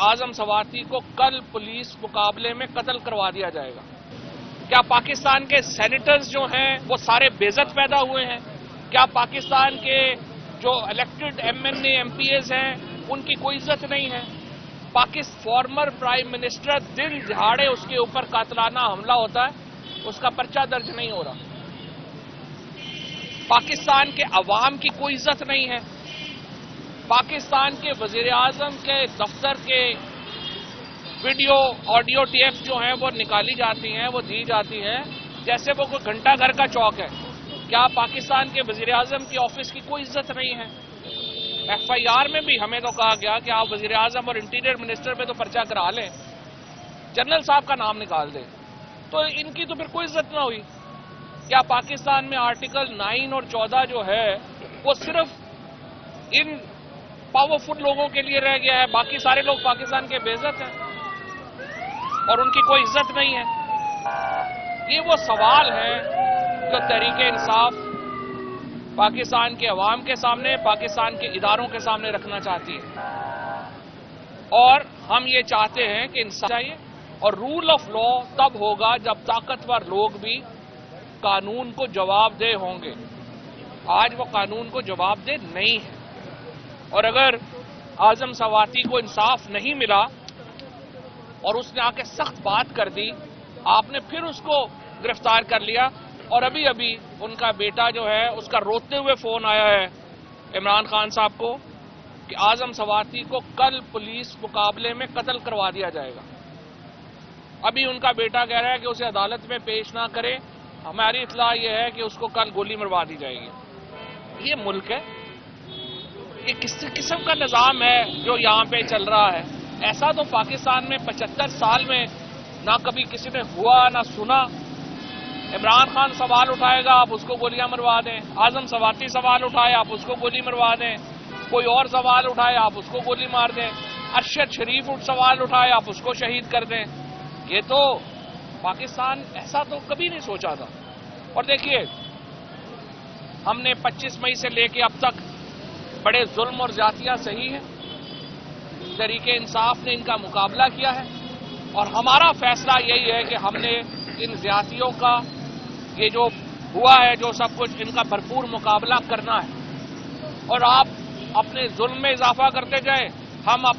आजम सवाती को कल पुलिस मुकाबले में कत्ल करवा दिया जाएगा। क्या पाकिस्तान के सेनेटर्स जो हैं वो सारे बेइज्जत पैदा हुए हैं? क्या पाकिस्तान के जो इलेक्टेड एमएनए एमपीएस हैं उनकी कोई इज्जत नहीं है? पाकिस्तान फॉर्मर प्राइम मिनिस्टर दिन दिहाड़े उसके ऊपर कातलाना हमला होता है, उसका पर्चा दर्ज नहीं हो रहा। पाकिस्तान के अवाम की कोई इज्जत नहीं है। पाकिस्तान के वजीर आजम के दफ्तर के वीडियो ऑडियो टेप्स जो हैं वो निकाली जाती हैं, वो दी जाती हैं जैसे वो कोई घंटा घर का चौक है। क्या पाकिस्तान के वजीर आजम की ऑफिस की कोई इज्जत नहीं है? एफआईआर में भी हमें तो कहा गया कि आप वजीर आजम और इंटीरियर मिनिस्टर पे तो पर्चा करा लें, जनरल साहब का नाम निकाल दें, तो इनकी तो फिर कोई इज्जत ना हुई। क्या पाकिस्तान में आर्टिकल 9 और 14 जो है वो सिर्फ इन पावरफुल लोगों के लिए रह गया है, बाकी सारे लोग पाकिस्तान के बेइज्जत हैं और उनकी कोई इज्जत नहीं है? ये वो सवाल है जो तहरीक इंसाफ पाकिस्तान के अवाम के सामने, पाकिस्तान के इदारों के सामने रखना चाहती है। और हम ये चाहते हैं कि इंसाफ चाहिए और रूल ऑफ लॉ तब होगा जब ताकतवर लोग भी कानून को जवाबदेह होंगे। आज वो कानून को जवाबदेह नहीं है और अगर आजम सवाती को इंसाफ नहीं मिला और उसने आके सख्त बात कर दी, आपने फिर उसको गिरफ्तार कर लिया और अभी अभी उनका बेटा जो है उसका रोते हुए फोन आया है इमरान खान साहब को कि आजम सवाती को कल पुलिस मुकाबले में कत्ल करवा दिया जाएगा। अभी उनका बेटा कह रहा है कि उसे अदालत में पेश ना करे, हमारी इत्तला यह है कि उसको कल गोली मरवा दी जाएगी। ये मुल्क है, ये किस किस्म का निजाम है जो यहां पे चल रहा है? ऐसा तो पाकिस्तान में 75 साल में ना कभी किसी ने हुआ ना सुना। इमरान खान सवाल उठाएगा, आप उसको गोलियां मरवा दें। आजम सवाती सवाल उठाए, आप उसको गोली मरवा दें। कोई और सवाल उठाए, आप उसको गोली मार दें। अरशद शरीफ सवाल उठाए, आप उसको शहीद कर दें। ये तो पाकिस्तान ऐसा तो कभी नहीं सोचा था। और देखिए, हमने 25 मई से लेके अब तक बड़े जुल्म और ज्यादतियां सही हैं। तहरीके इंसाफ ने इनका मुकाबला किया है और हमारा फैसला यही है कि हमने इन ज्यादतियों का ये जो हुआ है, जो सब कुछ, इनका भरपूर मुकाबला करना है। और आप अपने जुल्म में इजाफा करते जाएं, हम अपने